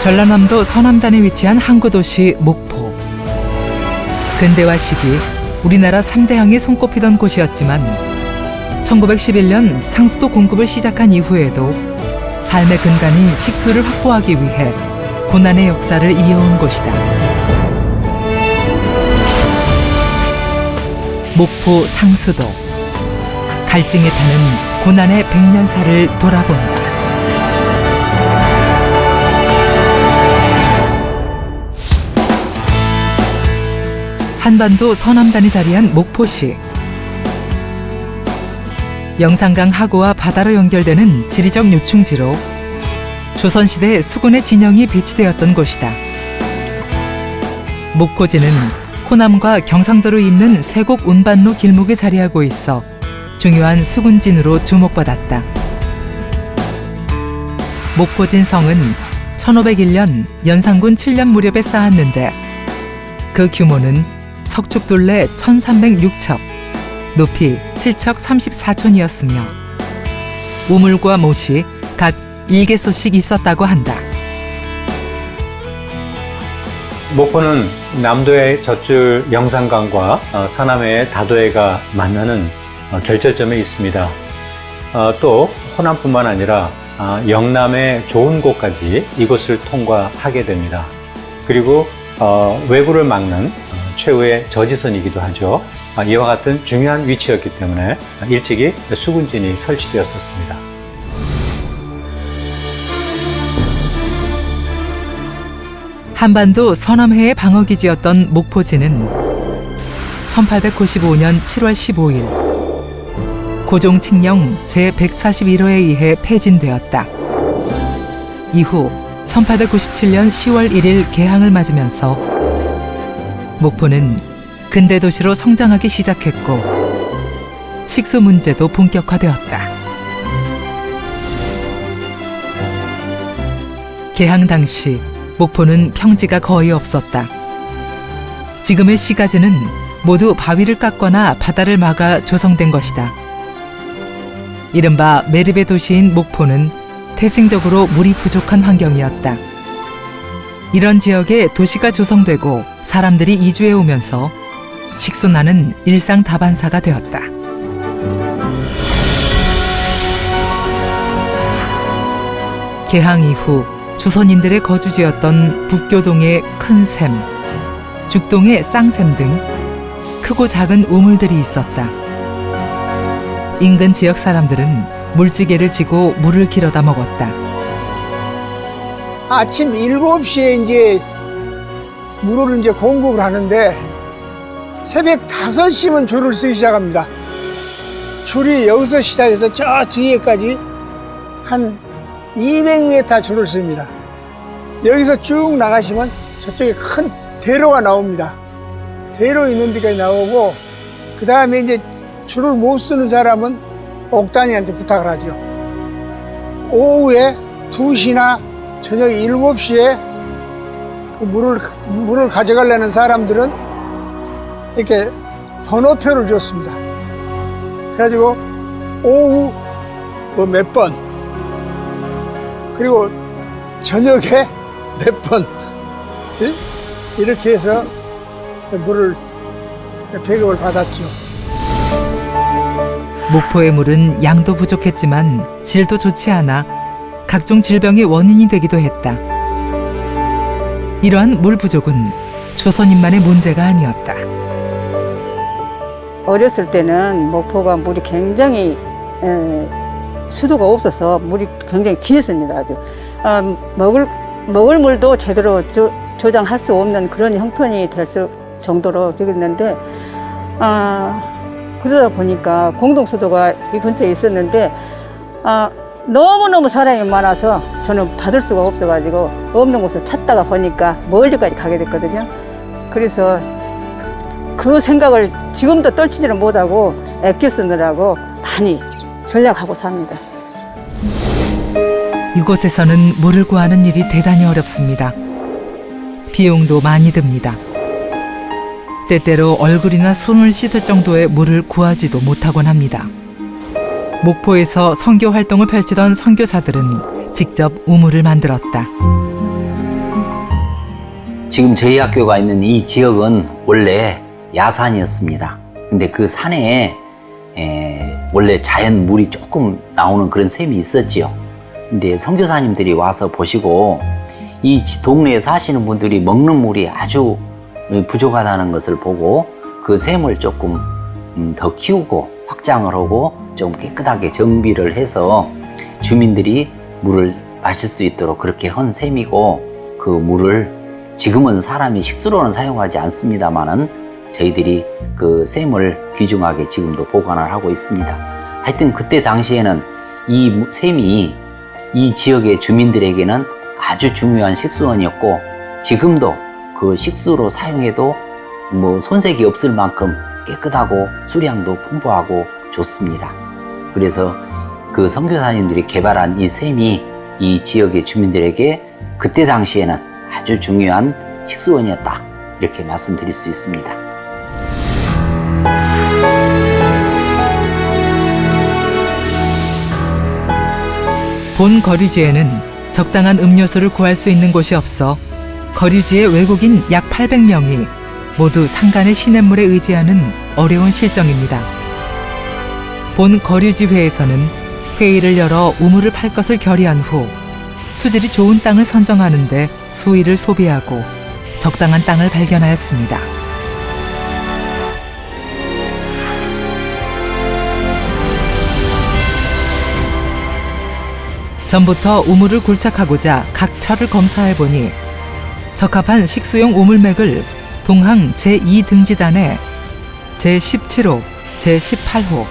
전라남도 서남단에 위치한 항구도시 목포. 근대화 시기 우리나라 3대항이 손꼽히던 곳이었지만 1911년 상수도 공급을 시작한 이후에도 삶의 근간인 식수를 확보하기 위해 고난의 역사를 이어온 곳이다. 목포 상수도. 갈증에 타는 고난의 백년사를 돌아본다. 한반도 서남단이 자리한 목포시. 영산강 하구와 바다로 연결되는 지리적 요충지로 조선시대 수군의 진영이 배치되었던 곳이다. 목포지는 호남과 경상도로 잇는 세곡 운반로 길목에 자리하고 있어 중요한 수군진으로 주목받았다. 목포진 성은 1501년 연산군 7년 무렵에 쌓았는데 그 규모는 석축둘레 1306척, 높이 7척 34촌이었으며 우물과 못이 각 1개소씩 있었다고 한다. 목포는 남도의 젖줄 영산강과 서남해의 다도해가 만나는 결절점에 있습니다. 또 호남뿐만 아니라 영남의 좋은 곳까지 이곳을 통과하게 됩니다. 그리고 외구를 막는 최후의 저지선이기도 하죠. 이와 같은 중요한 위치였기 때문에 일찍이 수군진이 설치되었었습니다. 한반도 서남해의 방어기지였던 목포지는 1895년 7월 15일 고종 칙령 제141호에 의해 폐진되었다. 이후 1897년 10월 1일 개항을 맞으면서 목포는 근대도시로 성장하기 시작했고 식수 문제도 본격화되었다. 개항 당시 목포는 평지가 거의 없었다. 지금의 시가지는 모두 바위를 깎거나 바다를 막아 조성된 것이다. 이른바 매립의 도시인 목포는 태생적으로 물이 부족한 환경이었다. 이런 지역에 도시가 조성되고 사람들이 이주해 오면서 식수난은 일상 다반사가 되었다. 개항 이후 조선인들의 거주지였던 북교동의 큰 샘, 죽동의 쌍샘 등 크고 작은 우물들이 있었다. 인근 지역 사람들은 물지개를 지고 물을 길어다 먹었다. 아침 7시에 이제 물을 이제 공급을 하는데 새벽 5시면 줄을 쓰기 시작합니다. 줄이 여기서 시작해서 저 뒤에까지 한 200m 줄을 씁니다. 여기서 쭉 나가시면 저쪽에 큰 대로가 나옵니다. 대로 있는 데까지 나오고 그 다음에 이제 줄을 못 쓰는 사람은 옥단이한테 부탁을 하죠. 오후에 2시나 저녁 7시에 그 물을 가져가려는 사람들은 이렇게 번호표를 줬습니다. 그래가지고 오후 뭐 몇 번, 그리고 저녁에 몇 번, 이렇게 해서 물을 배급을 받았죠. 목포의 물은 양도 부족했지만 질도 좋지 않아 각종 질병의 원인이 되기도 했다. 이러한 물 부족은 조선인만의 문제가 아니었다. 어렸을 때는 목포가 물이 굉장히 수도가 없어서 물이 굉장히 귀했습니다. 아주 먹을 물도 제대로 저장할 수 없는 그런 형편이 될 정도로 저랬는데 그러다 보니까 공동수도가 이 근처에 있었는데 너무너무 사람이 많아서 저는 받을 수가 없어가지고 없는 곳을 찾다가 보니까 멀리까지 가게 됐거든요. 그래서 그 생각을 지금도 떨치지를 못하고 아껴 쓰느라고 많이 전략하고 삽니다. 이곳에서는 물을 구하는 일이 대단히 어렵습니다. 비용도 많이 듭니다. 때때로 얼굴이나 손을 씻을 정도의 물을 구하지도 못하곤 합니다. 목포에서 선교 활동을 펼치던 선교사들은 직접 우물을 만들었다. 지금 저희 학교가 있는 이 지역은 원래 야산이었습니다. 근데 그 산에 원래 자연 물이 조금 나오는 그런 샘이 있었지요. 근데 선교사님들이 와서 보시고 이 동네에 사시는 분들이 먹는 물이 아주 부족하다는 것을 보고 그 샘을 조금 더 키우고 확장을 하고 좀 깨끗하게 정비를 해서 주민들이 물을 마실 수 있도록 그렇게 한 샘이고, 그 물을 지금은 사람이 식수로는 사용하지 않습니다만은 저희들이 그 샘을 귀중하게 지금도 보관을 하고 있습니다. 하여튼 그때 당시에는 이 샘이 이 지역의 주민들에게는 아주 중요한 식수원이었고, 지금도 그 식수로 사용해도 뭐 손색이 없을 만큼 깨끗하고 수량도 풍부하고 좋습니다. 그래서 그 선교사님들이 개발한 이 샘이 이 지역의 주민들에게 그때 당시에는 아주 중요한 식수원이었다, 이렇게 말씀드릴 수 있습니다. 본 거류지에는 적당한 음료수를 구할 수 있는 곳이 없어 거류지의 외국인 약 800명이 모두 상간의 시냇물에 의지하는 어려운 실정입니다. 본 거류지회에서는 회의를 열어 우물을 팔 것을 결의한 후 수질이 좋은 땅을 선정하는데 수의를 소비하고 적당한 땅을 발견하였습니다. 전부터 우물을 굴착하고자 각 철을 검사해보니 적합한 식수용 우물맥을 동항 제2등지단에 제17호, 제18호,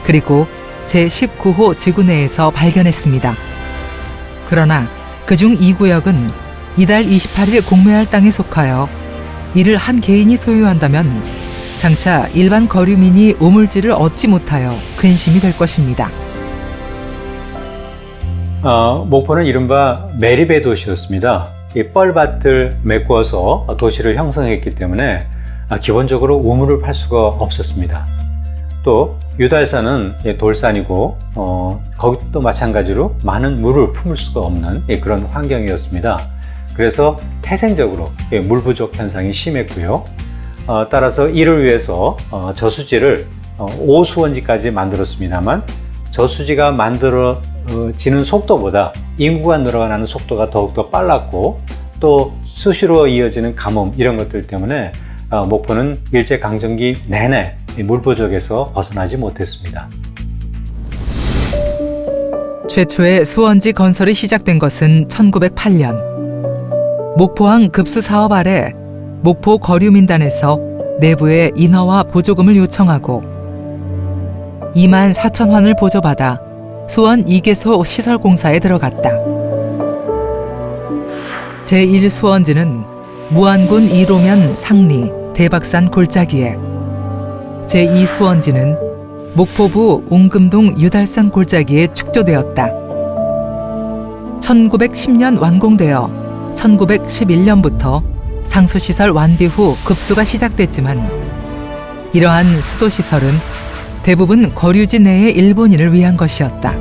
그리고 제19호 지구 내에서 발견했습니다. 그러나 그중 이 구역은 이달 28일 공매할 땅에 속하여 이를 한 개인이 소유한다면 장차 일반 거류민이 우물지를 얻지 못하여 근심이 될 것입니다. 목포는 이른바 매립의 도시였습니다. 이 뻘밭을 메꾸어서 도시를 형성했기 때문에 기본적으로 우물을 팔 수가 없었습니다. 또 유달산은 돌산이고 거기도 마찬가지로 많은 물을 품을 수가 없는 그런 환경이었습니다. 그래서 태생적으로 물 부족 현상이 심했고요. 따라서 이를 위해서 저수지를 5수원지까지 만들었습니다만, 저수지가 만들어지는 속도보다 인구가 늘어나는 속도가 더욱더 빨랐고, 또 수시로 이어지는 가뭄, 이런 것들 때문에 목포는 일제강점기 내내 물 부족에서 벗어나지 못했습니다. 최초의 수원지 건설이 시작된 것은 1908년. 목포항 급수 사업 아래 목포 거류민단에서 내부에 인허와 보조금을 요청하고 2만 4천 환을 보조받아 수원 2개소 시설공사에 들어갔다. 제1수원지는 무안군 1호면 상리, 대박산 골짜기에, 제2수원지는 목포부 옹금동 유달산 골짜기에 축조되었다. 1910년 완공되어 1911년부터 상수시설 완비 후 급수가 시작됐지만, 이러한 수도시설은 대부분 거류지 내의 일본인을 위한 것이었다.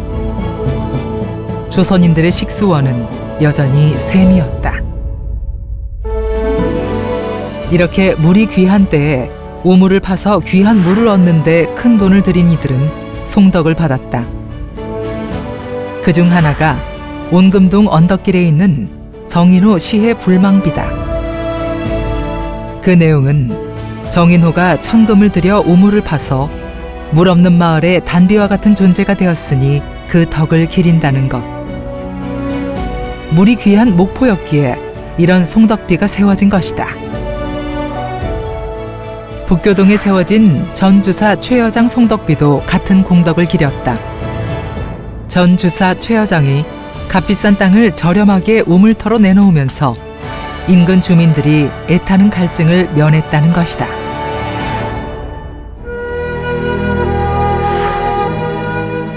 조선인들의 식수원은 여전히 샘이었다. 이렇게 물이 귀한 때에 우물을 파서 귀한 물을 얻는 데 큰 돈을 들인 이들은 송덕을 받았다. 그중 하나가 온금동 언덕길에 있는 정인호 시해 불망비다. 그 내용은 정인호가 천금을 들여 우물을 파서 물 없는 마을에 단비와 같은 존재가 되었으니 그 덕을 기린다는 것. 물이 귀한 목포였기에 이런 송덕비가 세워진 것이다. 북교동에 세워진 전주사 최여장 송덕비도 같은 공덕을 기렸다. 전주사 최여장이 값비싼 땅을 저렴하게 우물터로 내놓으면서 인근 주민들이 애타는 갈증을 면했다는 것이다.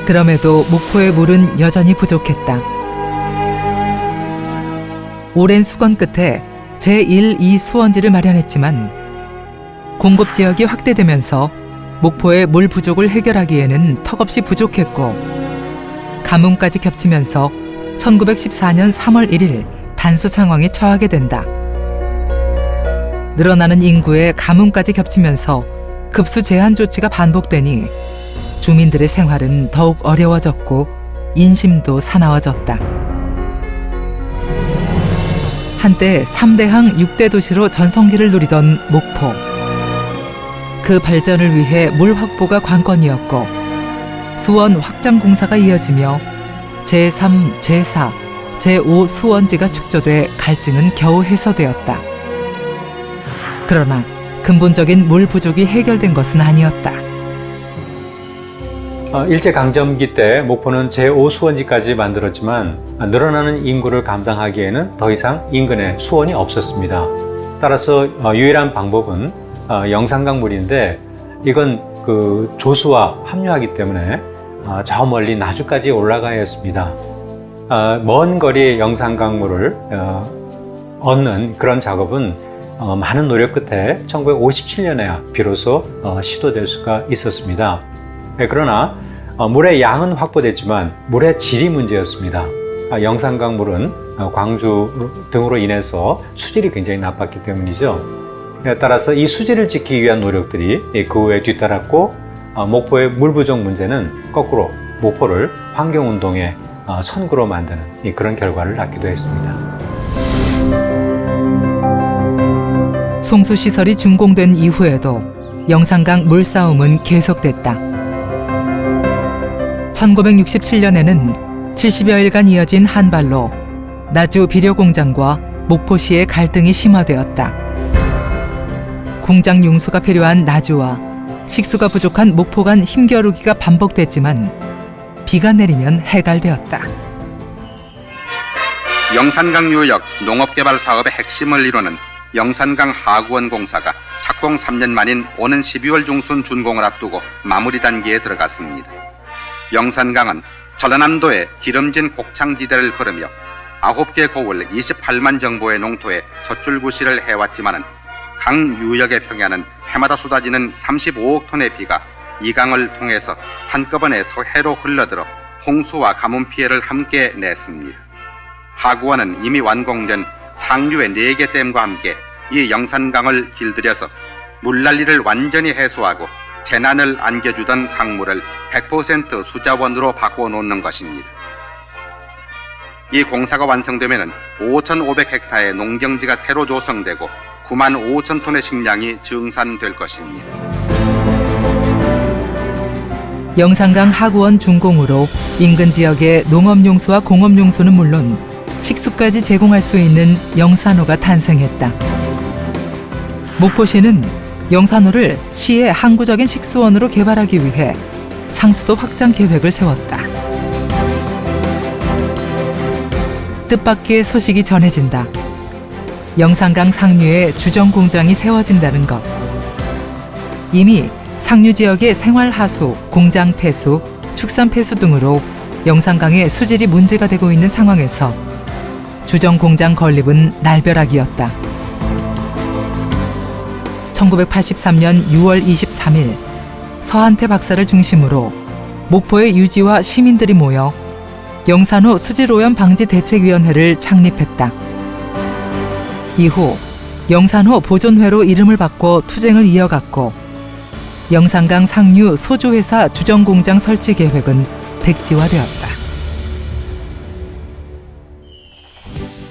그럼에도 목포의 물은 여전히 부족했다. 오랜 수건 끝에 제1, 2수원지를 마련했지만 공급지역이 확대되면서 목포의 물 부족을 해결하기에는 턱없이 부족했고, 가뭄까지 겹치면서 1914년 3월 1일 단수 상황에 처하게 된다. 늘어나는 인구에 가뭄까지 겹치면서 급수 제한 조치가 반복되니 주민들의 생활은 더욱 어려워졌고 인심도 사나워졌다. 한때 3대항 6대 도시로 전성기를 누리던 목포. 그 발전을 위해 물 확보가 관건이었고 수원 확장 공사가 이어지며 제3, 제4, 제5 수원지가 축조돼 갈증은 겨우 해소되었다. 그러나 근본적인 물 부족이 해결된 것은 아니었다. 일제강점기 때 목포는 제5수원지까지 만들었지만 늘어나는 인구를 감당하기에는 더 이상 인근에 수원이 없었습니다. 따라서 유일한 방법은 영산강물인데 이건 그 조수와 합류하기 때문에 저 멀리 나주까지 올라가야 했습니다. 먼 거리의 영산강물을 얻는 그런 작업은 많은 노력 끝에 1957년에야 비로소 시도될 수가 있었습니다. 그러나 물의 양은 확보됐지만 물의 질이 문제였습니다. 영산강물은 광주 등으로 인해서 수질이 굉장히 나빴기 때문이죠. 따라서 이 수질을 지키기 위한 노력들이 그 후에 뒤따랐고 목포의 물 부족 문제는 거꾸로 목포를 환경운동의 선구로 만드는 그런 결과를 낳기도 했습니다. 송수시설이 준공된 이후에도 영산강 물싸움은 계속됐다. 1967년에는 70여일간 이어진 한발로 나주 비료공장과 목포시의 갈등이 심화되었다. 공장 용수가 필요한 나주와 식수가 부족한 목포 간 힘겨루기가 반복됐지만 비가 내리면 해갈되었다. 영산강 유역 농업개발 사업의 핵심을 이루는 영산강 하구원 공사가 착공 3년 만인 오는 12월 중순 준공을 앞두고 마무리 단계에 들어갔습니다. 영산강은 전라남도의 기름진 곡창지대를 걸으며 9개 고을 28만 정보의 농토에 젖줄구시를 해왔지만은 강 유역의 평야는 해마다 쏟아지는 35억 톤의 비가 이 강을 통해서 한꺼번에 서해로 흘러들어 홍수와 가뭄 피해를 함께 냈습니다. 하구원은 이미 완공된 상류의 4개 댐과 함께 이 영산강을 길들여서 물난리를 완전히 해소하고 재난을 안겨주던 강물을 100% 수자원으로 바꿔놓는 것입니다. 이 공사가 완성되면 5,500헥타의 농경지가 새로 조성되고 9만 5천 톤의 식량이 증산될 것입니다. 영산강 하구원 준공으로 인근 지역의 농업용수와 공업용수는 물론 식수까지 제공할 수 있는 영산호가 탄생했다. 목포시는 영산호를 시의 항구적인 식수원으로 개발하기 위해 상수도 확장 계획을 세웠다. 뜻밖의 소식이 전해진다. 영산강 상류에 주정 공장이 세워진다는 것. 이미 상류 지역의 생활하수, 공장 폐수, 축산 폐수 등으로 영산강의 수질이 문제가 되고 있는 상황에서 주정 공장 건립은 날벼락이었다. 1983년 6월 23일 서한태 박사를 중심으로 목포의 유지와 시민들이 모여 영산호 수질오염 방지 대책위원회를 창립했다. 이후 영산호 보존회로 이름을 바꿔 투쟁을 이어갔고 영산강 상류 소주회사 주정공장 설치 계획은 백지화되었다.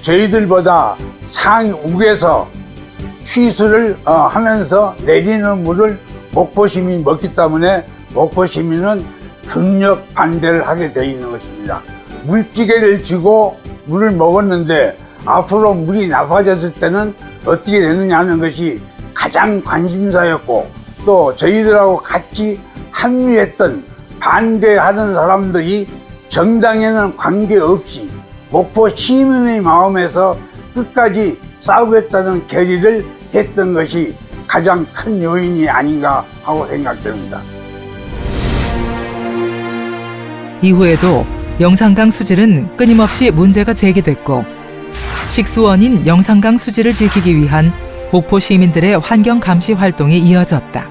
저희들보다 상위 우에서 취수를 하면서 내리는 물을 목포 시민이 먹기 때문에 목포 시민은 극력 반대를 하게 되어 있는 것입니다. 물찌개를 쥐고 물을 먹었는데 앞으로 물이 나빠졌을 때는 어떻게 되느냐 하는 것이 가장 관심사였고 또 저희들하고 같이 합류했던 반대하는 사람들이 정당에는 관계없이 목포 시민의 마음에서 끝까지 싸우겠다는 결의를 했던 것이 가장 큰 요인이 아닌가 하고 생각됩니다. 이후에도 영산강 수질은 끊임없이 문제가 제기됐고 식수원인 영산강 수질을 지키기 위한 목포 시민들의 환경 감시 활동이 이어졌다.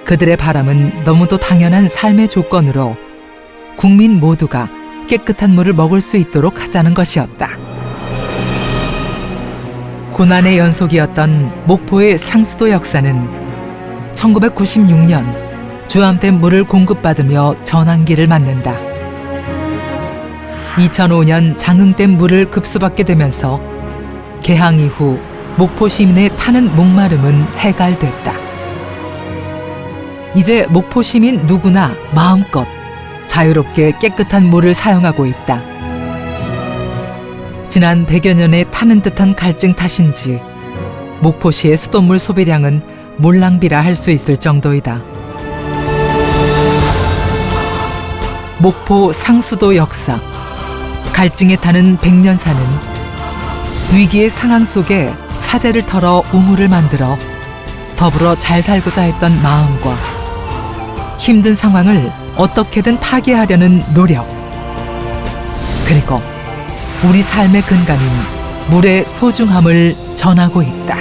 그들의 바람은 너무도 당연한 삶의 조건으로 국민 모두가 깨끗한 물을 먹을 수 있도록 하자는 것이었다. 고난의 연속이었던 목포의 상수도 역사는 1996년 주암댐 물을 공급받으며 전환기를 맞는다. 2005년 장흥댐 물을 급수받게 되면서 개항 이후 목포 시민의 타는 목마름은 해갈됐다. 이제 목포 시민 누구나 마음껏 자유롭게 깨끗한 물을 사용하고 있다. 지난 100여 년의 타는 듯한 갈증 탓인지 목포시의 수돗물 소비량은 물낭비라 할 수 있을 정도이다. 목포 상수도 역사, 갈증에 타는 백년사는 위기의 상황 속에 사재를 털어 우물을 만들어 더불어 잘 살고자 했던 마음과 힘든 상황을 어떻게든 타개하려는 노력, 그리고 우리 삶의 근간인 물의 소중함을 전하고 있다.